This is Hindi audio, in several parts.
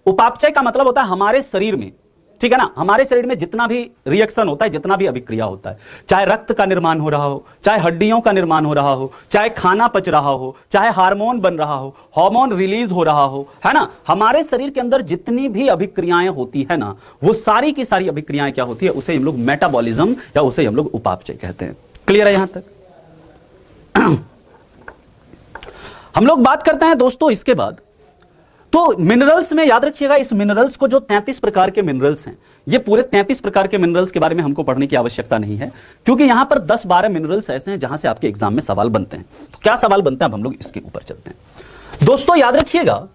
उपापचय का मतलब होता है हमारे शरीर में, ठीक है ना, हमारे शरीर में जितना भी रिएक्शन होता है, जितना भी अभिक्रिया होता है, चाहे रक्त का निर्माण हो रहा हो, चाहे हड्डियों का निर्माण हो रहा हो, चाहे खाना पच रहा हो, चाहे हार्मोन बन रहा हो, हार्मोन रिलीज हो रहा हो, है ना, हमारे शरीर के अंदर जितनी भी अभिक्रियाएं होती है ना, वो सारी की सारी अभिक्रियाएं क्या होती है, उसे हम लोग मेटाबॉलिज्म या उसे हम लोग उपापचय कहते हैं। क्लियर है यहां तक? हम लोग बात करते हैं दोस्तों इसके बाद, तो मिनरल्स में याद रखिएगा, इस मिनरल्स को जो 33 प्रकार के मिनरल्स हैं, ये पूरे 33 प्रकार के मिनरल्स के बारे में हमको पढ़ने की आवश्यकता नहीं है, क्योंकि यहां पर 10-12 मिनरल्स ऐसे हैं जहां से आपके एग्जाम में सवाल बनते हैं। तो क्या सवाल बनते हैं, अब हम लोग इसके ऊपर चलते हैं। दोस्तों याद रखिएगा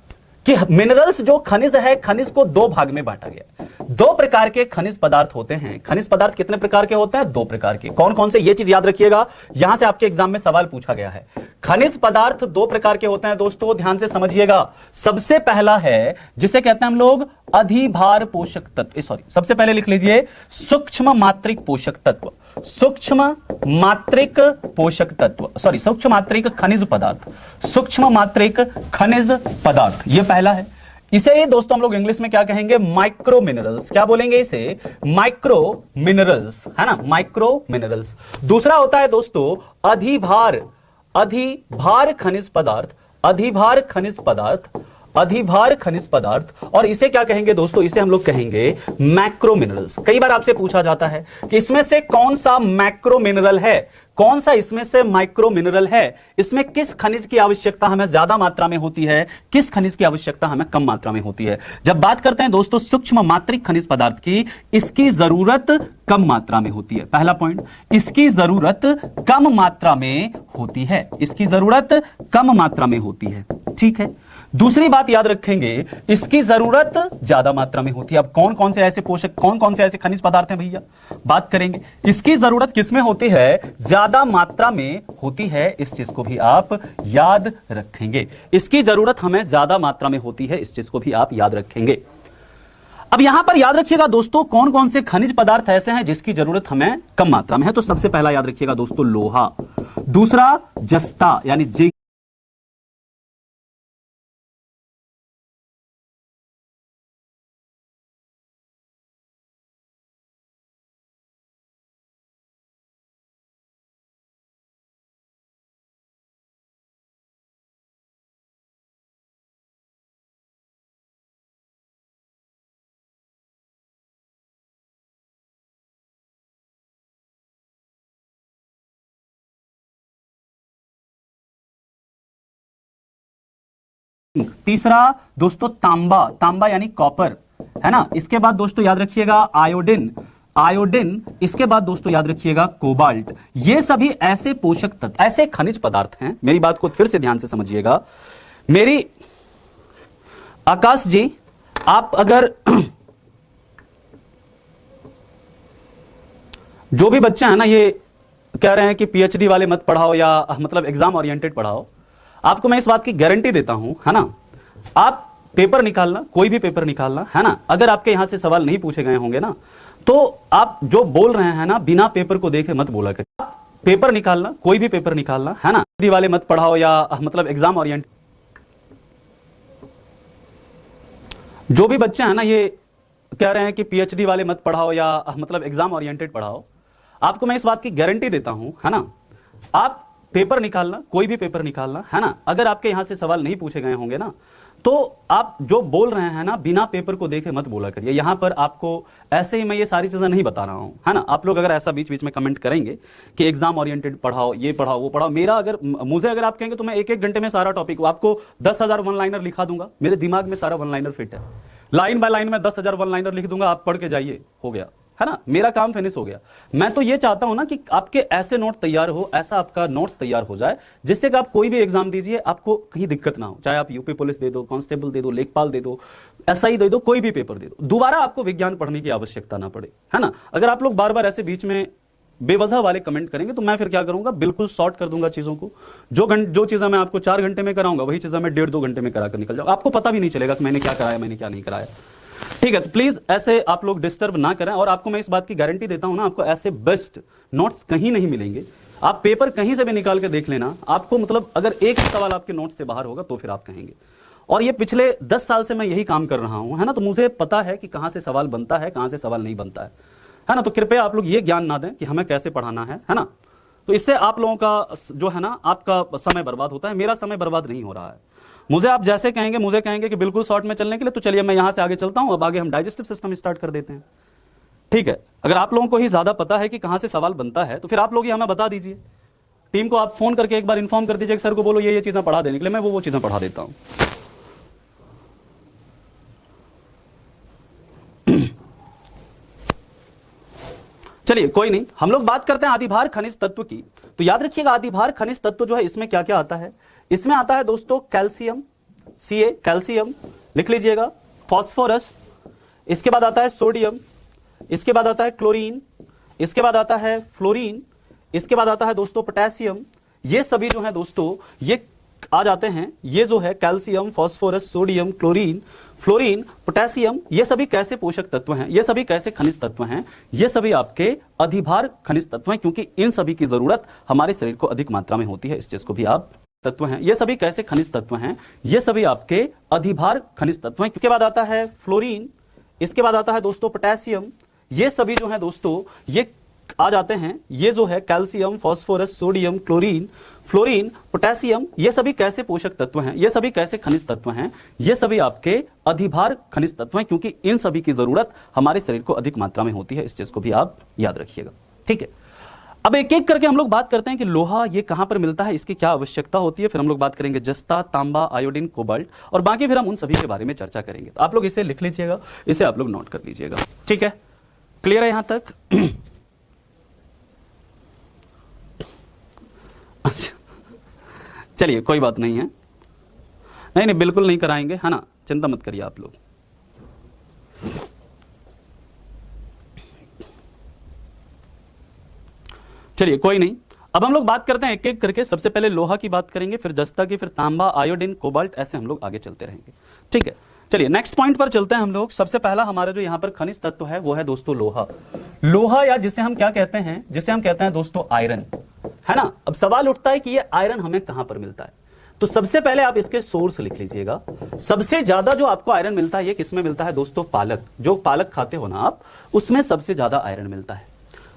कि मिनरल्स जो खनिज है, खनिज को दो भाग में बांटा गया है। दो प्रकार के खनिज पदार्थ होते हैं। खनिज पदार्थ कितने प्रकार के होते हैं? दो प्रकार के। कौन कौन से? ये चीज याद रखिएगा, यहां से आपके एग्जाम में सवाल पूछा गया है। खनिज पदार्थ दो प्रकार के होते हैं दोस्तों, ध्यान से समझिएगा। सबसे पहला है जिसे कहते हैं हम लोग अधिभार पोषक तत्व, सॉरी सबसे पहले लिख लीजिए सूक्ष्म मात्रिक पोषक तत्व, सूक्ष्म मात्रिक पोषक तत्व, सॉरी सूक्ष्म मात्रिक खनिज पदार्थ, सूक्ष्म मात्रिक खनिज पदार्थ, यह पहला है। इसे ही दोस्तों हम लोग इंग्लिश में क्या कहेंगे? Micro minerals. क्या बोलेंगे इसे? माइक्रो मिनरल्स, है ना, माइक्रो मिनरल्स। दूसरा होता है दोस्तों अधिभार, अधिभार खनिज पदार्थ, अधिभार खनिज पदार्थ, अधिभार खनिज पदार्थ, और इसे क्या कहेंगे दोस्तों? इसे हम लोग कहेंगे मैक्रो मिनरल्स। कई बार आपसे पूछा जाता है कि इसमें से कौन सा मैक्रो मिनरल है, कौन सा इसमें से माइक्रो मिनरल है, इसमें किस खनिज की आवश्यकता हमें ज्यादा मात्रा में होती है, किस खनिज की आवश्यकता हमें कम मात्रा में होती है। जब बात करते हैं दोस्तों सूक्ष्म मात्रिक खनिज पदार्थ की, इसकी जरूरत कम मात्रा में होती है। पहला पॉइंट, इसकी जरूरत कम मात्रा में होती है, इसकी जरूरत कम मात्रा में होती है, ठीक है। दूसरी बात याद रखेंगे, इसकी जरूरत ज्यादा मात्रा में होती है। अब कौन कौन से ऐसे पोषक, कौन कौन से ऐसे खनिज पदार्थ हैं भैया, बात करेंगे। इसकी जरूरत किसमें होती है? ज्यादा मात्रा में होती है, इस चीज को भी आप याद रखेंगे। इसकी जरूरत हमें ज्यादा मात्रा में होती है, इस चीज को भी आप याद रखेंगे। अब यहां पर याद रखिएगा दोस्तों कौन कौन से खनिज पदार्थ ऐसे हैं जिसकी जरूरत हमें कम मात्रा में है। तो सबसे पहला याद रखिएगा दोस्तों लोहा, दूसरा जस्ता यानी जिंक, तीसरा दोस्तों तांबा, तांबा यानी कॉपर, है ना। इसके बाद दोस्तों याद रखिएगा आयोडीन, आयोडीन, इसके बाद दोस्तों याद रखिएगा कोबाल्ट। ये सभी ऐसे पोषक तत्व, ऐसे खनिज पदार्थ हैं। मेरी बात को फिर से ध्यान से समझिएगा। मेरी आकाश जी, आप अगर जो भी बच्चे हैं ना ये कह रहे हैं कि पीएचडी वाले मत पढ़ाओ या मतलब एग्जाम ओरिएंटेड पढ़ाओ, आपको मैं इस बात की गारंटी देता हूं, है ना, आप पेपर निकालना, कोई भी पेपर निकालना, है ना, अगर आपके यहां से सवाल नहीं पूछे गए होंगे ना, तो आप जो बोल रहे हैं ना बिना पेपर को देखे मत बोला करें। आप पेपर निकालना, कोई भी पेपर निकालना, है ना, पीएचडी वाले मत पढ़ाओ या मतलब एग्जाम ओरिएंटेड, जो भी बच्चे हैं ना ये कह रहे हैं कि पीएचडी वाले मत पढ़ाओ या मतलब एग्जाम ओरिएंटेड पढ़ाओ, आपको मैं इस बात की गारंटी देता हूं, है ना, आप पेपर निकालना, कोई भी पेपर निकालना, है ना, अगर आपके यहां से सवाल नहीं पूछे गए होंगे ना, तो आप जो बोल रहे हैं ना बिना पेपर को देखे मत बोला करिए। यहां पर आपको ऐसे ही मैं ये सारी चीजें नहीं बता रहा हूं, है ना। आप लोग अगर ऐसा बीच बीच में कमेंट करेंगे कि एग्जाम ओरिएंटेड पढ़ाओ, ये पढ़ाओ, वो पढ़ाओ, मेरा अगर मुझे अगर आप कहेंगे तो मैं एक एक घंटे में सारा टॉपिक आपको 10,000 वन लाइनर लिखा दूंगा। मेरे दिमाग में सारा वन लाइनर फिट है, लाइन बाय लाइन में 10,000 वन लाइनर लिख दूंगा, आप पढ़ के जाइए, हो गया, है ना, मेरा काम फिनिश हो गया। मैं तो ये चाहता हूं ना कि आपके ऐसे नोट तैयार हो, ऐसा आपका नोट्स तैयार हो जाए जिससे कि आप कोई भी एग्जाम दीजिए आपको कहीं दिक्कत ना हो। चाहे आप यूपी पुलिस दे दो, कांस्टेबल दे दो, लेखपाल दे दो, एसआई दे दो, कोई भी पेपर दे दो, दोबारा आपको विज्ञान पढ़ने की आवश्यकता ना पड़े, है ना। अगर आप लोग बार बार ऐसे बीच में बेवजह वाले कमेंट करेंगे तो मैं फिर क्या करूंगा, बिल्कुल शॉर्ट कर दूंगा चीजों को। जो चीजें मैं आपको 4 घंटे में कराऊंगा वही चीजें मैं 1.5-2 घंटे में करा कर निकल जाऊंगा। आपको पता भी नहीं चलेगा कि मैंने क्या कराया, मैंने क्या नहीं कराया, ठीक है। तो प्लीज ऐसे आप लोग डिस्टर्ब ना करें, और आपको मैं इस बात की गारंटी देता हूं ना, आपको ऐसे बेस्ट नोट्स कहीं नहीं मिलेंगे। आप पेपर कहीं से भी निकाल के देख लेना, आपको मतलब अगर एक सवाल आपके नोट्स से बाहर होगा तो फिर आप कहेंगे। और ये पिछले 10 साल से मैं यही काम कर रहा हूं, है ना, तो मुझे पता है कि कहां से सवाल बनता है, कहां से सवाल नहीं बनता है ना। तो कृपया आप लोग ये ज्ञान ना दें कि हमें कैसे पढ़ाना है ना। तो इससे आप लोगों का जो है ना, आपका समय बर्बाद होता है, मेरा समय बर्बाद नहीं हो रहा है। मुझे आप जैसे कहेंगे, मुझे कहेंगे कि बिल्कुल शॉर्ट में चलने के लिए, तो चलिए मैं यहां से आगे चलता हूं। अब आगे हम डाइजेस्टिव सिस्टम स्टार्ट कर देते हैं, ठीक है। अगर आप लोगों को ही ज्यादा पता है कि कहां से सवाल बनता है, तो फिर आप लोग ही हमें बता दीजिए। टीम को आप फोन करके एक बार इन्फॉर्म कर दीजिए कि सर को बोलो ये चीजें पढ़ा देने के लिए, मैं वो चीजें पढ़ा देता हूं। चलिए कोई नहीं, हम लोग बात करते हैं आदिभार खनिज तत्व की। तो याद रखिएगा आदिभार खनिज तत्व जो है, इसमें क्या क्या आता है। इसमें आता है दोस्तों कैल्शियम, Ca कैल्शियम लिख लीजिएगा, फास्फोरस, इसके बाद आता है सोडियम, इसके बाद आता है क्लोरीन, इसके बाद आता है फ्लोरीन, इसके बाद आता है दोस्तों पोटेशियम। ये सभी जो है दोस्तों ये आ जाते हैं। ये जो है calcium, phosphorus, sodium, chlorine, fluorine, potassium, ये सभी कैसे पोषक तत्व हैं, ये सभी कैसे खनिज तत्व हैं, ये सभी आपके अधिभार खनिज तत्व हैं, क्योंकि इन सभी की जरूरत हमारे शरीर को अधिक मात्रा में होती है। इस चीज को भी आप तत्व हैं, ये सभी कैसे खनिज तत्व हैं, ये सभी आपके अधिभार खनिज तत्व हैं। इसके बाद आता है फ्लोरीन, इसके बाद आता है दोस्तों पोटेशियम। ये सभी जो है दोस्तों ये आ जाते हैं। ये जो है calcium, phosphorus, sodium, chlorine, fluorine, potassium, ये सभी कैसे पोषक तत्व हैं, ये सभी कैसे खनिज तत्व हैं, ये सभी आपके अधिभार खनिज तत्व हैं, क्योंकि इन सभी की जरूरत हमारे शरीर को अधिक मात्रा में होती है। इस चीज को भी आप याद रखिएगा, ठीक है। अब एक एक करके हम लोग बात करते हैं कि लोहा ये कहां पर मिलता है, इसकी क्या आवश्यकता होती है। फिर हम लोग बात करेंगे जस्ता, तांबा, आयोडीन, कोबाल्ट, और बाकी फिर हम उन सभी के बारे में चर्चा करेंगे। तो आप लोग इसे लिख लीजिएगा, इसे आप लोग नोट कर लीजिएगा, ठीक है। क्लियर है यहां तक? चलिए कोई बात नहीं है, नहीं बिल्कुल नहीं कराएंगे, है ना, चिंता मत करिए आप लोग। चलिए कोई नहीं, अब हम लोग बात करते हैं एक एक करके। सबसे पहले लोहा की बात करेंगे, फिर जस्ता की, फिर तांबा, आयोडीन, कोबाल्ट, ऐसे हम लोग आगे चलते रहेंगे, ठीक है। चलिए नेक्स्ट पॉइंट पर चलते हैं हम लोग। सबसे पहला हमारा जो यहां पर खनिज तत्व है वो है दोस्तों लोहा। लोहा या जिसे हम क्या कहते हैं, जिसे हम कहते हैं दोस्तों आयरन, है ना। अब सवाल उठता है कि ये आयरन हमें कहां पर मिलता है। तो सबसे पहले आप इसके सोर्स लिख लीजिएगा। सबसे ज्यादा जो आपको आयरन मिलता है ये किसमें मिलता है दोस्तों, पालक। जो पालक खाते हो ना आप, उसमें सबसे ज्यादा आयरन मिलता है।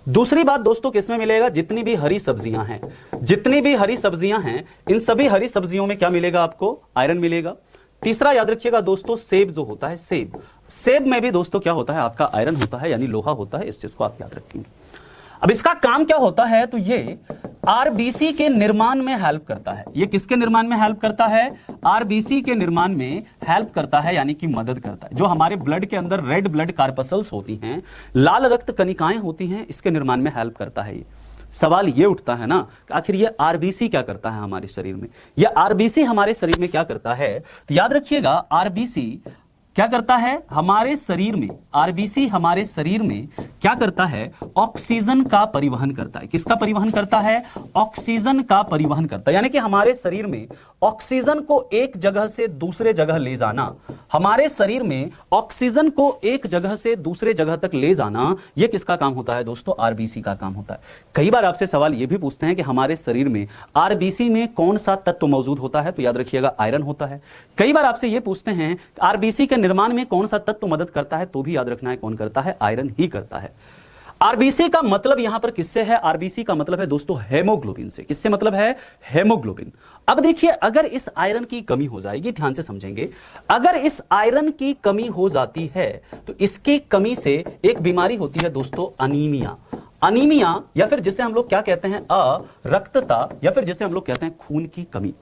दूसरी बात दोस्तों किसमें मिलेगा, जितनी भी हरी सब्जियां हैं, जितनी भी हरी सब्जियां हैं, इन सभी हरी सब्जियों में क्या मिलेगा आपको, आयरन मिलेगा। तीसरा याद रखिएगा दोस्तों, सेब जो होता है, सेब, सेब में भी दोस्तों क्या होता है आपका, आयरन होता है, यानी लोहा होता है। इस चीज को आप याद रखेंगे। अब इसका काम क्या होता है, तो ये आरबीसी के निर्माण में हेल्प करता है। ये किसके निर्माण में हेल्प करता है, आरबीसी के निर्माण में हेल्प करता है, यानी कि मदद करता है। जो हमारे ब्लड के अंदर रेड ब्लड कार्पसल्स होती हैं, लाल रक्त कणिकाएं होती हैं, इसके निर्माण में हेल्प करता है ये। सवाल ये उठता है ना, आखिर ये आरबीसी क्या करता है हमारे शरीर में, ये आरबीसी हमारे शरीर में क्या करता है। तो याद रखिएगा आरबीसी क्या करता है हमारे शरीर में, आरबीसी हमारे शरीर में क्या करता है, ऑक्सीजन का परिवहन करता है। किसका परिवहन करता है, ऑक्सीजन का परिवहन करता है। यानी कि हमारे शरीर में ऑक्सीजन को एक जगह से दूसरे जगह ले जाना, हमारे शरीर में ऑक्सीजन को एक जगह से दूसरे जगह तक ले जाना, यह किसका काम होता है दोस्तों, आरबीसी का काम होता है। कई बार आपसे सवाल यह भी पूछते हैं कि हमारे शरीर में आरबीसी में कौन सा तत्व मौजूद होता है, तो याद रखिएगा आयरन होता है। कई बार आपसे यह पूछते हैं आरबीसी के निर्माण में कौन सा तत्व मदद करता है, तो भी याद रखना है कौन करता है, आयरन ही करता है। आरबीसी का मतलब यहां पर किससे है, आरबीसी का मतलब है दोस्तों हेमोग्लोबिन से। किससे मतलब है, हेमोग्लोबिन। अब देखिए अगर इस आयरन की कमी हो जाएगी, ध्यान से समझेंगे, अगर इस आयरन की कमी हो जाती है तो इसकी कमी से एक बीमारी होती है दोस्तों अनीमिया। अनीमिया या फिर जिसे हम लोग क्या कहते हैं, अरक्तता, या फिर जिसे हम लोग कहते हैं खून की कमी।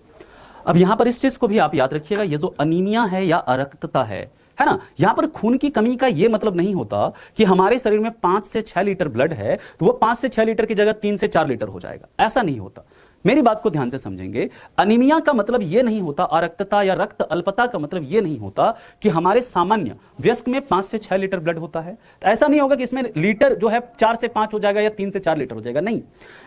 अब यहां पर इस चीज को भी आप याद रखिएगा, ये जो अनीमिया है या अरक्तता है ना, यहां पर खून की कमी का यह मतलब नहीं होता कि हमारे शरीर में 5 से 6 लीटर ब्लड है तो वो 5 से 6 लीटर की जगह 3 से 4 लीटर हो जाएगा, ऐसा नहीं होता। मेरी बात को ध्यान से समझेंगे, अनीमिया का मतलब यह नहीं होता, अरक्तता या रक्त अल्पता का मतलब यह नहीं होता कि हमारे सामान्य वयस्क में 5 से 6 लीटर ब्लड होता है। तो ऐसा नहीं होगा कि इसमें लीटर जो है 4 से 5 हो जाएगा या 3 से 4 लीटर हो जाएगा, नहीं।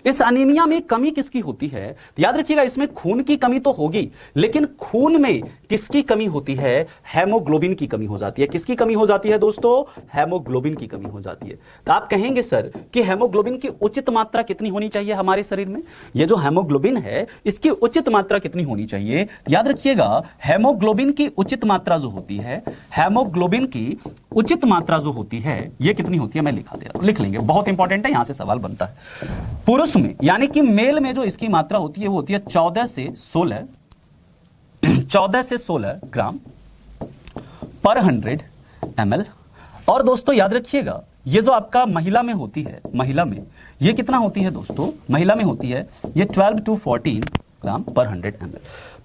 इस अनीमिया में कमी किसकी होती है, तो याद रखिएगा इसमें खून की कमी तो होगी, लेकिन खून में किसकी कमी होती है, हेमोग्लोबिन की कमी हो जाती है। किसकी कमी हो जाती है दोस्तों, हेमोग्लोबिन की कमी हो जाती है। तो आप कहेंगे सर कि हेमोग्लोबिन की उचित मात्रा कितनी होनी चाहिए हमारे शरीर में, ये जो हेमोग्लोबिन हेमोग्लोबिन है इसकी उचित मात्रा कितनी होनी चाहिए? याद रखिएगा, हेमोग्लोबिन की उचित मात्रा जो होती है, हेमोग्लोबिन की उचित मात्रा जो होती है ये कितनी होती है? मैं लिखा दे रहा हूं, लिख लेंगे, बहुत इंपॉर्टेंट है, यहां से सवाल बनता है। पुरुष में यानी कि मेल में जो इसकी मात्रा होती है वो होती है 14 से 16 ग्राम पर 100 ml। और दोस्तों याद रखिएगा, ये जो आपका महिला में होती है, महिला में ये कितना होती है दोस्तों? महिला में होती है ये 12 to 14 ग्राम पर 100 ml।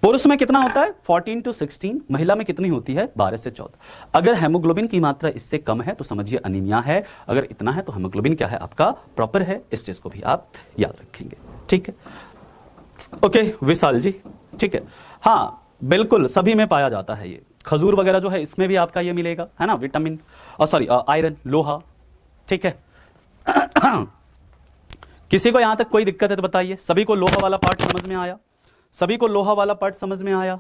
पुरुष में कितना होता है? 14 to 16। महिला में कितनी होती है? 12 से 14। अगर हेमोग्लोबिन की मात्रा इससे कम है तो समझिए अनीमिया है, अगर इतना है तो हेमोग्लोबिन क्या है? आपका प्रॉपर है। इस चीज को भी आप याद रखेंगे, ठीक है? ओके विशाल जी, ठीक है। हाँ बिल्कुल, सभी में पाया जाता है ये। खजूर वगैरह जो है इसमें भी आपका ये मिलेगा, है ना, विटामिन और सॉरी आयरन, लोहा, ठीक है। किसी को यहां तक कोई दिक्कत है तो बताइए। सभी को लोहा वाला पार्ट समझ में आया? सभी को लोहा वाला पार्ट समझ में आया?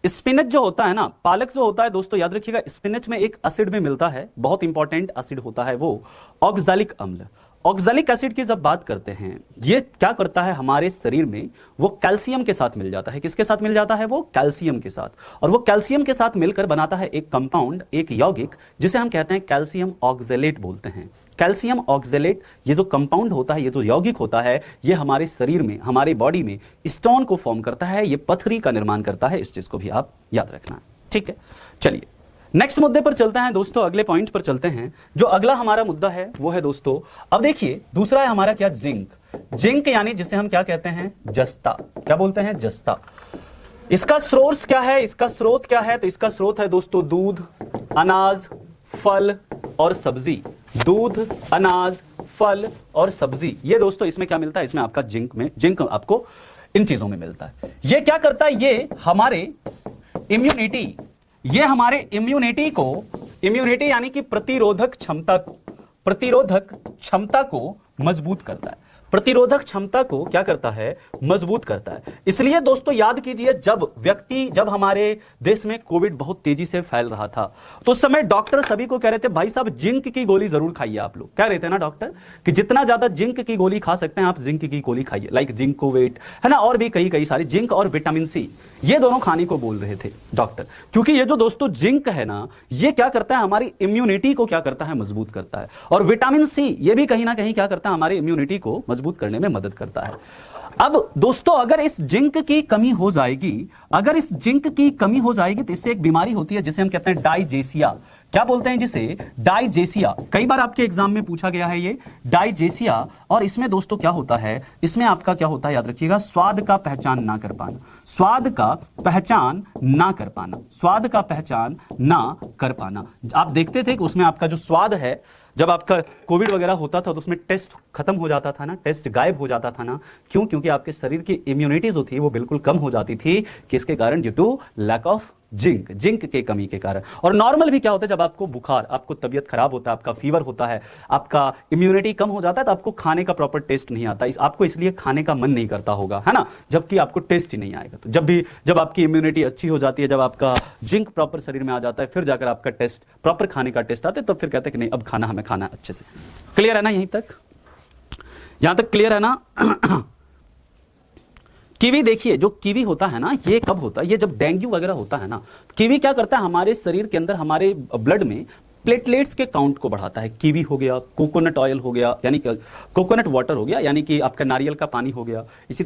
स्पिनच जो होता है ना, पालक जो होता है दोस्तों, याद रखिएगा स्पिनच में एक एसिड में मिलता है, बहुत इंपॉर्टेंट एसिड होता है वो ऑक्सैलिक अम्ल। ऑक्सैलिक एसिड की जब बात करते हैं, ये क्या करता है हमारे शरीर में? वो कैल्शियम के साथ मिल जाता है। किसके साथ मिल जाता है? वो कैल्शियम के साथ। और वो कैल्शियम के साथ मिलकर बनाता है एक कंपाउंड, एक यौगिक, जिसे हम कहते हैं कैल्शियम ऑक्सैलेट बोलते हैं। कैल्शियम ऑक्सैलेट ये जो कंपाउंड होता है, ये जो यौगिक होता है, ये हमारे शरीर में, हमारे बॉडी में स्टोन को फॉर्म करता है, ये पथरी का निर्माण करता है। इस चीज को भी आप याद रखना, ठीक है। चलिए नेक्स्ट मुद्दे पर चलते हैं दोस्तों, अगले पॉइंट पर चलते हैं। जो अगला हमारा मुद्दा है वो है दोस्तों, अब देखिए दूसरा है हमारा क्या? जिंक। जिंक यानी जिसे हम क्या कहते हैं? जस्ता। क्या बोलते हैं? जस्ता। इसका स्रोत क्या है? इसका स्रोत क्या है? तो इसका स्रोत है दोस्तों दूध, अनाज, फल और सब्जी। दूध, अनाज, फल और सब्जी, ये दोस्तों इसमें क्या मिलता है? इसमें आपका जिंक में, जिंक आपको इन चीजों में मिलता है। ये क्या करता है? ये हमारे इम्यूनिटी, ये हमारे इम्यूनिटी को, इम्यूनिटी यानी कि प्रतिरोधक क्षमता को मजबूत करता है। प्रतिरोधक क्षमता को क्या करता है? मजबूत करता है। इसलिए दोस्तों याद कीजिए, जब हमारे देश में कोविड बहुत तेजी से फैल रहा था, तो उस समय डॉक्टर सभी को कह रहे थे भाई साहब जिंक की गोली जरूर खाइए। आप लोग कह रहे थे ना डॉक्टर कि जितना ज्यादा जिंक की गोली खा सकते हैं आप जिंक की गोली खाइए, लाइक जिंकोवेट, है ना, और भी कई सारी, जिंक और विटामिन सी, ये दोनों खाने को बोल रहे थे डॉक्टर। क्योंकि ये जो दोस्तों जिंक है ना, ये क्या करता है? हमारी इम्यूनिटी को क्या करता है? मजबूत करता है। और विटामिन सी ये भी कहीं ना कहीं क्या करता है? हमारी इम्यूनिटी को मजबूत करने में मदद करता है। अब दोस्तों अगर इस जिंक की कमी हो जाएगी, अगर इस जिंक की कमी हो जाएगी तो इससे एक बीमारी होती है जिसे हम कहते हैं डाइजेसिया। क्या बोलते हैं जिसे? डाइजेसिया। कई बार आपके एग्जाम में पूछा गया है ये डाइजेसिया। और इसमें दोस्तों क्या होता है? इसमें आपका क्या होता है? याद रखिएगा, स्वाद का पहचान ना कर पाना। स्वाद का पहचान ना कर पाना। स्वाद का पहचान ना कर पाना। आप देखते थे कि उसमें आपका जो स्वाद है, जब आपका कोविड वगैरह होता था तो उसमें टेस्ट खत्म हो जाता था ना, टेस्ट गायब हो जाता था ना। क्यों? क्योंकि आपके शरीर की इम्यूनिटी जो थी वो बिल्कुल कम हो जाती थी। किसके कारण? Due to lack of zinc, zinc के कमी के कारण। और नॉर्मल भी क्या होता है, जब आपको बुखार, आपको तबियत खराब होता है, आपका फीवर होता है, आपका इम्यूनिटी कम हो जाता है, तो आपको खाने का प्रॉपर टेस्ट नहीं आता, आपको इसलिए खाने का मन नहीं करता होगा, है ना, जबकि आपको टेस्ट ही नहीं आएगा। तो जब आपकी इम्यूनिटी अच्छी हो जाती है, जब आपका जिंक प्रॉपर शरीर में आ जाता है, फिर जाकर आपका टेस्ट, प्रॉपर खाने का टेस्ट आता है, तो फिर कहते हैं कि नहीं अब खाना हमें खाना अच्छे से। क्लियर है ना? यहीं तक, यहां तक क्लियर है ना? कीवी देखिए, जो कीवी होता है ना, ये कब होता है? ये जब डेंगू वगैरह होता है ना, कीवी क्या करता है? हमारे शरीर के अंदर, हमारे ब्लड में प्लेटलेट्स के काउंट को बढ़ाता है। कीवी हो गया, कोकोनट ऑयल हो गया, यानी कि कोकोनट वाटर हो गया, यानी कि आपका नारियल का पानी हो गया, इसी